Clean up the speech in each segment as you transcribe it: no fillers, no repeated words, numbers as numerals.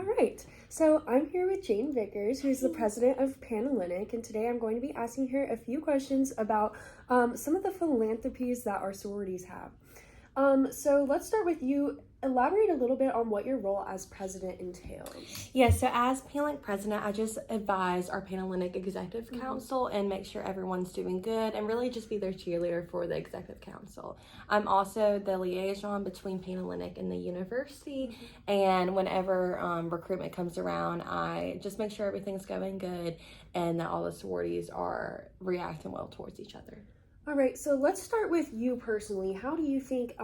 right, so I'm here with Jane Vickers, who's the president of Panhellenic, and today I'm going to be asking her a few questions about some of the philanthropies that our sororities have. So let's start with you. Elaborate a little bit on what your role as president entails. Yeah, so as Panhellenic president, I just advise our Panhellenic executive council and make sure everyone's doing good and really just be their cheerleader for the executive council. I'm also the liaison between Panhellenic and the university, and whenever recruitment comes around, I just make sure everything's going good and that all the sororities are reacting well towards each other. All right, so let's start with you personally. How do you think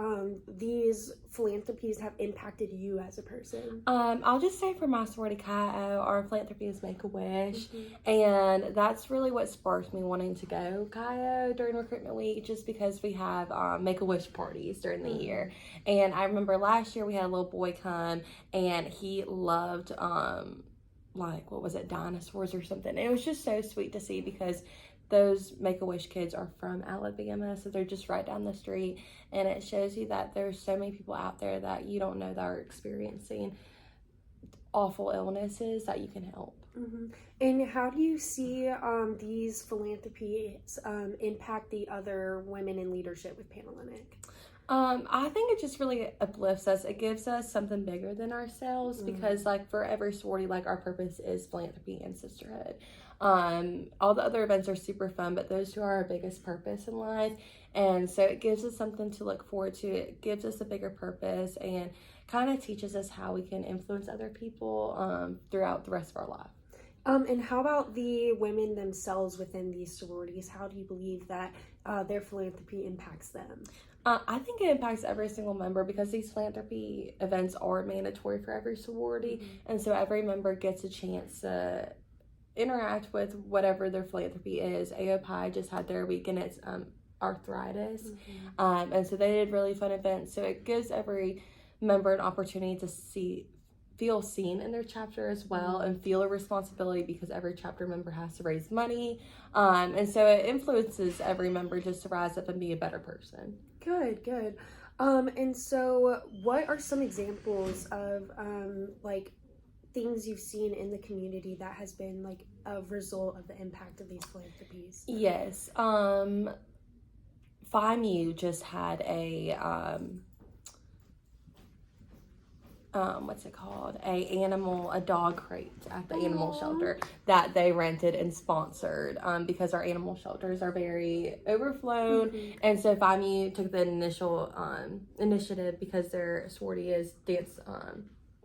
these philanthropies have impacted you as a person? I'll just say for my sorority Chi O, our philanthropy is Make-A-Wish, and that's really what sparked me wanting to go Chi O during recruitment week, just because we have Make-A-Wish parties during the year. And I remember last year we had a little boy come, and he loved dinosaurs or something. And it was just so sweet to see because those Make-A-Wish kids are from Alabama, so they're just right down the street, and it shows you that there's so many people out there that you don't know that are experiencing awful illnesses that you can help. And how do you see these philanthropies impact the other women in leadership with Panhellenic? I think it just really uplifts us. It gives us something bigger than ourselves because, like, for every sorority, like, our purpose is philanthropy and sisterhood. All the other events are super fun, but those two are our biggest purpose in life. And so it gives us something to look forward to. It gives us a bigger purpose and kind of teaches us how we can influence other people throughout the rest of our life. And how about the women themselves within these sororities? How do you believe that their philanthropy impacts them? I think it impacts every single member because these philanthropy events are mandatory for every sorority. And so every member gets a chance to interact with whatever their philanthropy is. AOPI just had their week and it's arthritis. And so they did really fun events. So it gives every member an opportunity to feel seen in their chapter as well and feel a responsibility because every chapter member has to raise money. And so it influences every member just to rise up and be a better person. Good. And so what are some examples of things you've seen in the community that has been like a result of the impact of these philanthropies? Yes. FIMU just had a a dog crate at the animal shelter that they rented and sponsored because our animal shelters are very overflown. And so FIMU took the initial initiative because their sorority is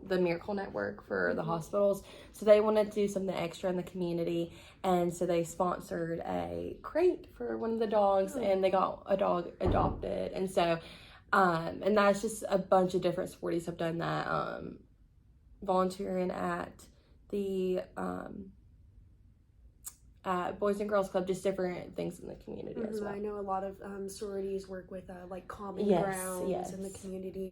the Miracle Network for the hospitals. So they wanted to do something extra in the community. And so they sponsored a crate for one of the dogs and they got a dog adopted. And so and that's just a bunch of different sororities have done that. Volunteering at the at Boys and Girls Club, just different things in the community as well. I know a lot of sororities work with like common grounds in the community.